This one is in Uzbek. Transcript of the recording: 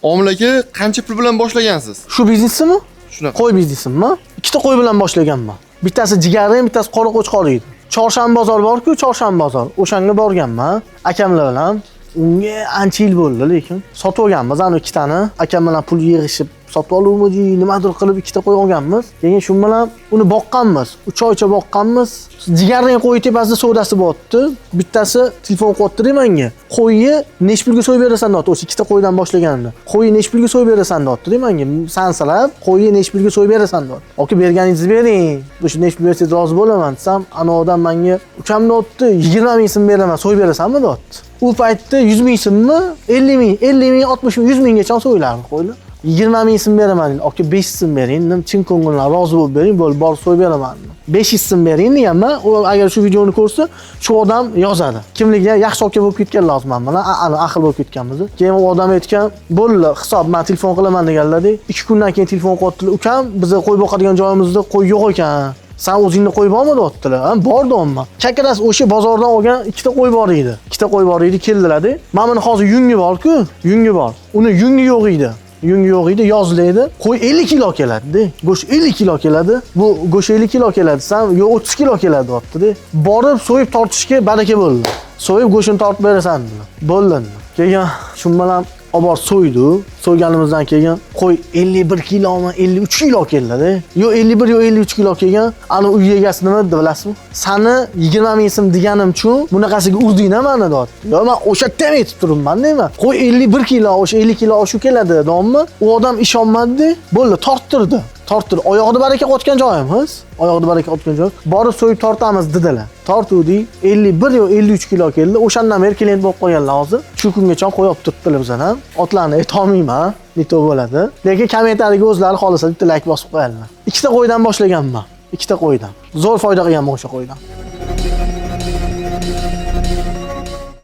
Omil aka, qancha pul bilan boshlagansiz? Shu biznesmi? Shunaqa. Qo'y biznesimi? Ikkita qo'y bilan boshlaganman. Bittasi jigarli, bittasi qora qo'chqor edi. Chorshanba bozor bor-ku, chorshanba bozor. O'shanga borganman akamlar bilan. Unga ancha yil bo'ldi, lekin sotib olganmiz ana ikkitani. Akam bilan pul yig'ishib sotib oluvdik, nimadir qilib ikkita qo'y olganmiz. Keyin shu bilan uni boqqanmiz. 3 oycha boqqanmiz. Jigarning qo'y tepasida savdosi bo'pti. Bittasi telefon qilibdi menga. Qo'yni nech pulga so'yib berasan deb, o'sha ikkita qo'ydan boshlaganimda. Qo'yni nech pulga so'yib berasan debdi menga. Sansalab, qo'yni nech pulga so'yib berasan deb. Oki berganingizni bering. O'sha nech pul bersangiz rozi bo'laman desam, ana odam menga ukamni otdi, 20 ming so'm beraman, so'yib berasanmi debdi. U paytda 100 ming so'mmi, 50 ming, 60 ming, 100 minggacha so'ylardi qo'yni. 20 ming so'm beraman dedi. Oka 500 so'm bering, chin ko'ngildan rozi bo'lib bering, borib so'yib beraman. 500 so'm bering deganman. U agar shu videoni ko'rsa, shu odam yozadi. Kimligiga yaxshi aka bo'lib ketgan lozim mana. Ana aql bo'lib ketganmiz. Keyin u odam aytgan, "Bo'ldi, hisob, men telefon qilaman" deganlar-da. 2 kundan keyin telefon qilibdilar. "Ukam, bizga qo'y boqadigan joyimizda qo'y yo'q ekan. Sen o'zingni qo'y bormi?" deyaptilar. "Ha, bordim." Chakras o'sha bozordan olgan ikkita qo'y bor edi. Ikkita qo'y bor edi, keldilar-da. Mana buni hozir yungi bor-ku, yungi bor. Uni yungi yo'q edi. Yungi yo'q edi, yoziladi. Qo'y 50 kilo keladi-da. Go'sht 50 kilo keladi. Bu go'sht 50 kilo keladi. Sen yo 30 kilo keladi deyapti-da. Borib so'yib tortishga baraka bo'ldi. So'yib go'shtini tortib berasan dedilar. Bo'ldi. Keyin shu bilan olib so'ydi. So'yganimizdan keyin qo'y 51 kilomi, 53 kilo keldi-da. Yo 51 yo 53 kilo kelgan. Ana uy egasi nima dedi bilasizmi? Sani 20 ming so'm deganim uchun bunaqasiga urdinglar meni deyapti. Yo men o'sha yerda ham aytib turibman deyman. Qo'y 51 kilo, o'sha 50 kilo shu keladi deyapman. U odam ishonmadi-da. Bo'ldi, torttirdi. Torttirdi. Oyog'ida baraka qotgan joyimiz. Oyog'ida baraka qotgan joy. Borib so'yib tortamiz dedilar. Tortuvdik. 51 yo 53 kilo keldi. O'shandan beri klient bo'lib qolganlar hozir. Shu kungacha qo'yib turibdilar bizdan ham. Otlarni aytolmayman. Nito bo'ladi. Lekin kommentariyaga o'zlari xohlasa bitta like bosib qo'yinglar. Ikkita qo'ydan boshlaganman. Ikkita qo'ydan. Zo'r foyda qilganman o'sha qo'ydan.